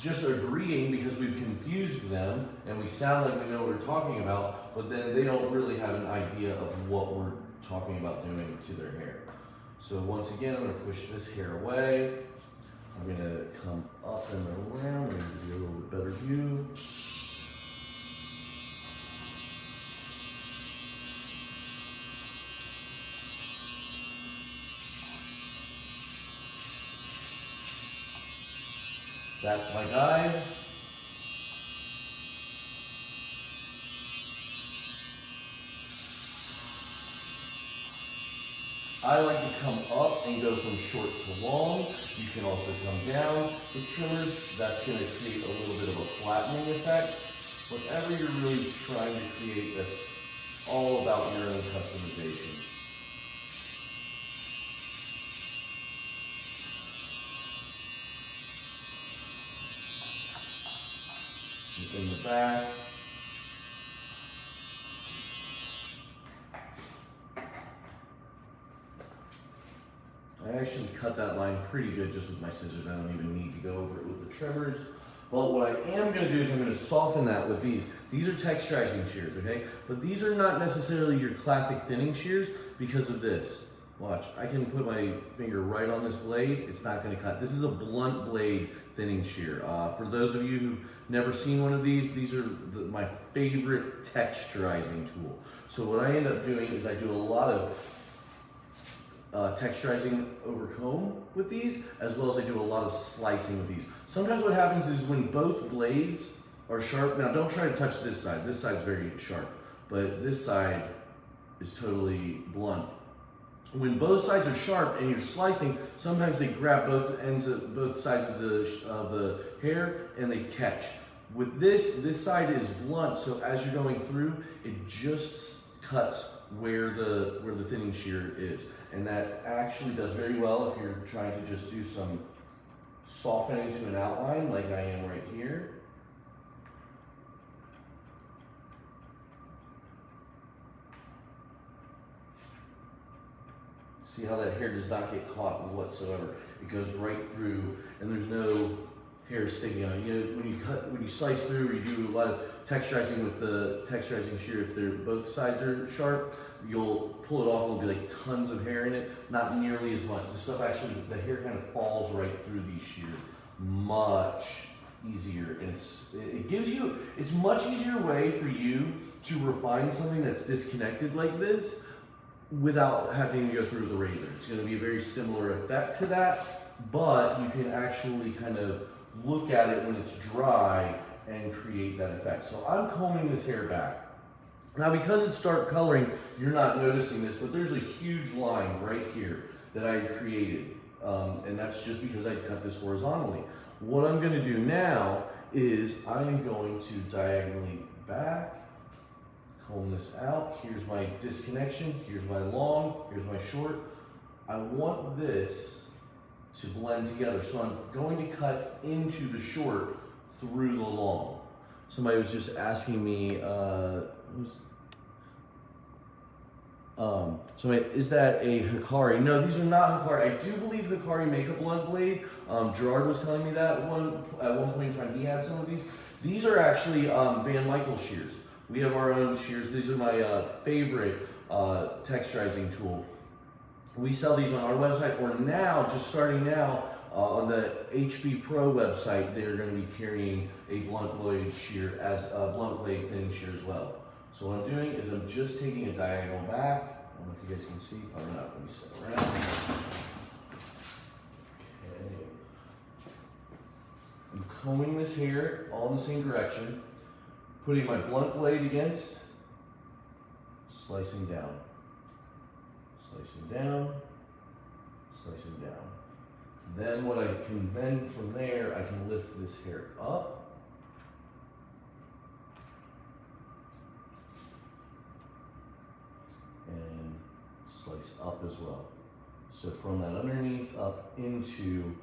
just agreeing because we've confused them and we sound like we know what we're talking about, but then they don't really have an idea of what we're talking about doing to their hair. So once again, I'm going to push this hair away. I'm going to come up and around and give you a little bit better view. That's my guide. I like to come up and go from short to long. You can also come down with trimmers. That's going to create a little bit of a flattening effect. Whatever you're really trying to create, that's all about your own customization. In the back. I actually cut that line pretty good just with my scissors. I don't even need to go over it with the trimmers. But what I am going to do is I'm going to soften that with these. These are texturizing shears, okay? But these are not necessarily your classic thinning shears because of this. Watch, I can put my finger right on this blade. It's not going to cut. This is a blunt blade thinning shear. For those of you who've never seen one of these are my favorite texturizing tool. So what I end up doing is I do a lot of texturizing over comb with these, as well as I do a lot of slicing with these. Sometimes what happens is when both blades are sharp, now don't try to touch this side's very sharp, but this side is totally blunt. When both sides are sharp and you're slicing, sometimes they grab both ends of both sides of the hair and they catch. With this side is blunt, so as you're going through, it just cuts where the thinning shear is. And that actually does very well if you're trying to just do some softening to an outline like I am right here. See how that hair does not get caught whatsoever. It goes right through and there's no hair sticking on it. You know, when you slice through, or you do a lot of texturizing with the texturizing shear, if both sides are sharp, you'll pull it off and there'll be like tons of hair in it. Not nearly as much. The stuff actually, the hair kind of falls right through these shears. Much easier, and it's much easier way for you to refine something that's disconnected like this without having to go through the razor. It's going to be a very similar effect to that, but you can actually kind of look at it when it's dry and create that effect. So I'm combing this hair back. Now because it's dark coloring, you're not noticing this, but there's a huge line right here that I created. And that's just because I cut this horizontally. What I'm going to do now is I'm going to diagonally back, comb this out. Here's my disconnection, here's my long, here's my short. I want this to blend together. So I'm going to cut into the short through the long. Somebody was just asking me, is that a Hikari? No, these are not Hikari. I do believe Hikari make a blunt blade. Gerard was telling me that at one point in time he had some of these. These are actually Van Michael shears. We have our own shears. These are my favorite texturizing tool. We sell these on our website, or now, just starting now, on the HB Pro website, they're going to be carrying a blunt blade shear as a blunt blade thinning shear as well. So what I'm doing is I'm just taking a diagonal back. I don't know if you guys can see. Probably not. Let me set around. Okay. I'm combing this hair all in the same direction, putting my blunt blade against, slicing down, slicing down, slicing down. Then what I can then from there, I can lift this hair up. And slice up as well. So from that underneath up into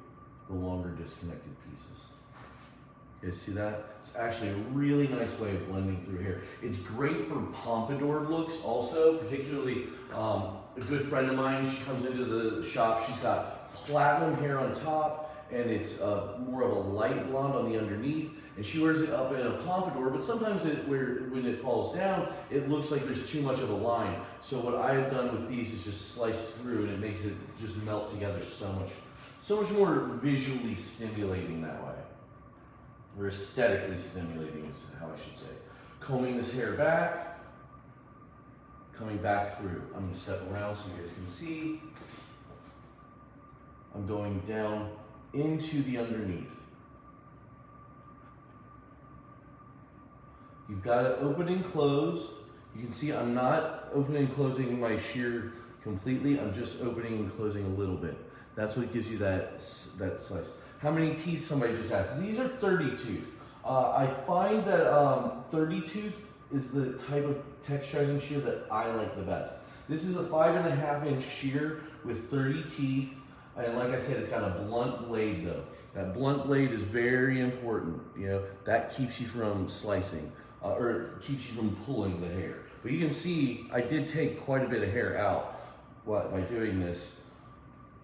the longer disconnected pieces. You guys see that? It's actually a really nice way of blending through hair. It's great for pompadour looks also, particularly a good friend of mine, she comes into the shop, she's got platinum hair on top and it's more of a light blonde on the underneath, and she wears it up in a pompadour, but sometimes when it falls down, it looks like there's too much of a line. So what I've done with these is just slice through, and it makes it just melt together so much more visually stimulating that way. Or aesthetically stimulating is how I should say. Combing this hair back, coming back through. I'm going to step around so you guys can see. I'm going down into the underneath. You've got to open and close. You can see I'm not opening and closing my shear completely. I'm just opening and closing a little bit. That's what gives you that slice. How many teeth, somebody just asked. These are 30 tooth. I find that 30 tooth is the type of texturizing shear that I like the best. This is a 5.5 inch shear with 30 teeth. And like I said, it's got a blunt blade though. That blunt blade is very important. You know, that keeps you from slicing or keeps you from pulling the hair. But you can see I did take quite a bit of hair out by doing this.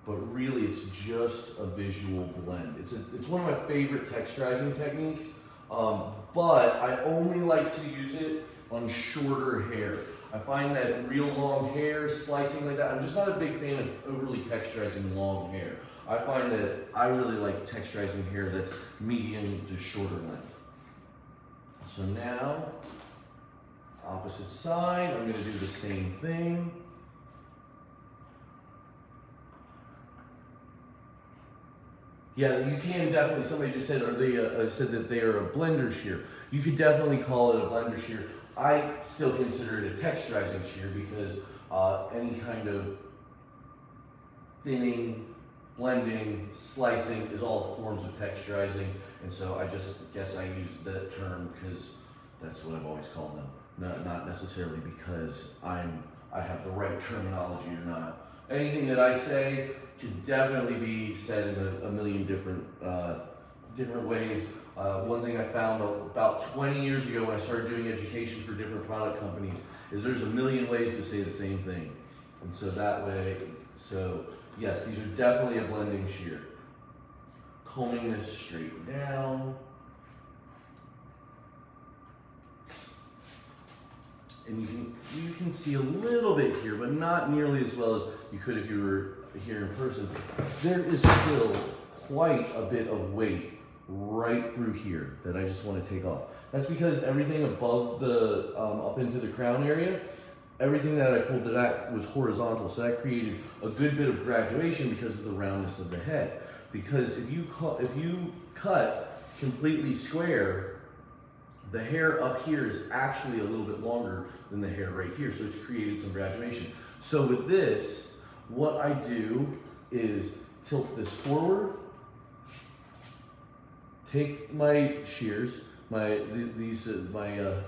But really, it's just a visual blend. It's one of my favorite texturizing techniques, but I only like to use it on shorter hair. I find that real long hair, slicing like that, I'm just not a big fan of overly texturizing long hair. I find that I really like texturizing hair that's medium to shorter length. So now, opposite side, I'm gonna do the same thing. Yeah, you can definitely, somebody just said, said that they are a blender shear. You could definitely call it a blender shear. I still consider it a texturizing shear because any kind of thinning, blending, slicing is all forms of texturizing. And so I just guess I use that term because that's what I've always called them. Not necessarily because I have the right terminology or not. Anything that I say can definitely be said in a million different ways. One thing I found about 20 years ago when I started doing education for different product companies is there's a million ways to say the same thing. And so that way, so yes, these are definitely a blending shear. Combing this straight down. And you can see a little bit here, but not nearly as well as you could if you were here in person. There is still quite a bit of weight right through here that I just want to take off. That's because everything above the, up into the crown area, everything that I pulled it at was horizontal. So that created a good bit of graduation because of the roundness of the head. Because if you cut completely square, the hair up here is actually a little bit longer than the hair right here, so it's created some graduation. So with this, what I do is tilt this forward, take my shears, my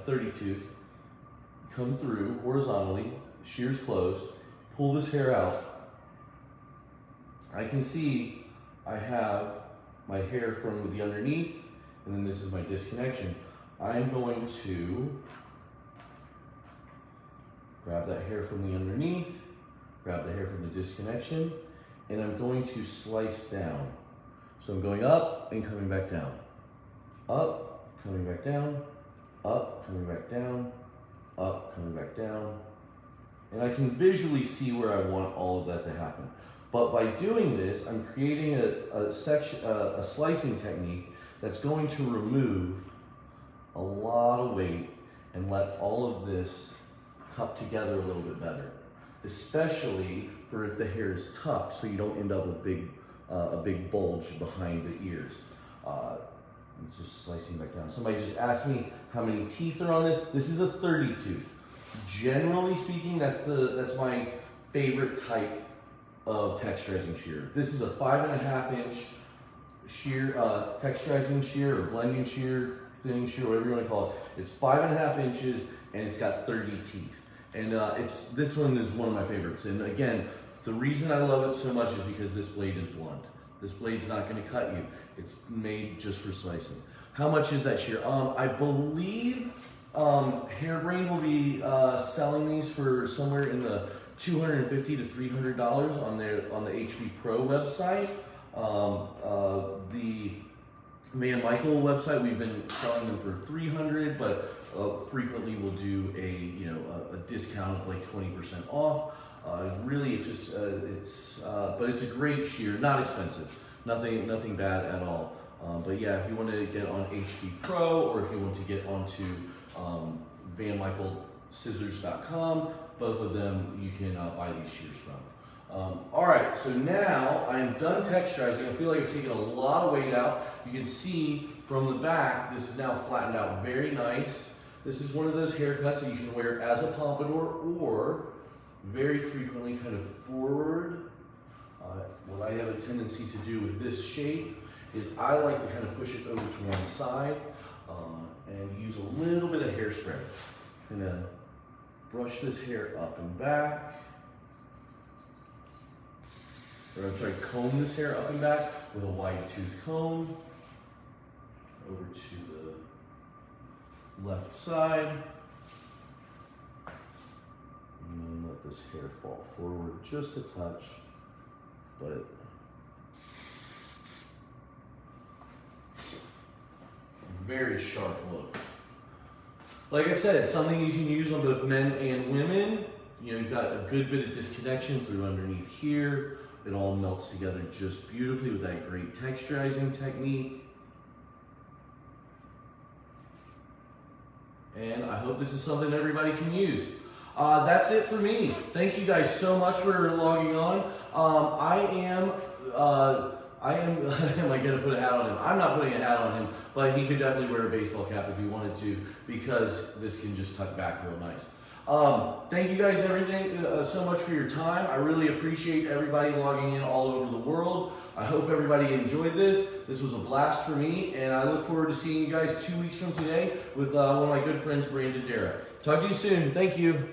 30 tooth, come through horizontally, shears closed, pull this hair out. I can see I have my hair from the underneath, and then this is my disconnection. I'm going to grab that hair from the underneath, grab the hair from the disconnection, and I'm going to slice down. So I'm going up and coming back down. Up, coming back down, up, coming back down, up, coming back down. And I can visually see where I want all of that to happen. But by doing this, I'm creating a slicing technique that's going to remove a lot of weight and let all of this cup together a little bit better, especially for if the hair is tucked, so you don't end up with a big bulge behind the ears. It's just slicing back down. Somebody just asked me how many teeth are on this. This is a 30 tooth. Generally speaking, that's my favorite type of texturizing shear. This is a 5.5 inch shear, texturizing shear or blending shear, thinning shear, whatever you want to call it. It's 5.5 inches and it's got 30 teeth. And this one is one of my favorites. And again, the reason I love it so much is because this blade is blunt. This blade's not going to cut you. It's made just for slicing. How much is that shear? I believe Hairbrain will be selling these for somewhere in the $250 to $300 on the HP Pro website. The Man Michael website, we've been selling them for $300, but frequently we'll do a discount of like 20% off. Really, it's just but it's a great shear, not expensive, nothing bad at all. But yeah, if you want to get on HP Pro or if you want to get onto VanMichaelScissors.com, both of them you can buy these shears from. All right, so now I'm done texturizing. I feel like I've taken a lot of weight out. You can see from the back, this is now flattened out very nice. This is one of those haircuts that you can wear as a pompadour or very frequently kind of forward. What I have a tendency to do with this shape is I like to kind of push it over to one side and use a little bit of hairspray. Kind of brush this hair up and back. Or I'm sorry, comb this hair up and back with a wide tooth comb. Over to the left side. And then let this hair fall forward just a touch, but very sharp look. Like I said, something you can use on both men and women. You know, you've got a good bit of disconnection through underneath here. It all melts together just beautifully with that great texturizing technique. And I hope this is something everybody can use. That's it for me. Thank you guys so much for logging on. am I gonna put a hat on him? I'm not putting a hat on him, but he could definitely wear a baseball cap if he wanted to, because this can just tuck back real nice. Thank you guys so much for your time. I really appreciate everybody logging in all over the world. I hope everybody enjoyed this. This was a blast for me, and I look forward to seeing you guys 2 weeks from today with one of my good friends, Brandon Dara. Talk to you soon. Thank you.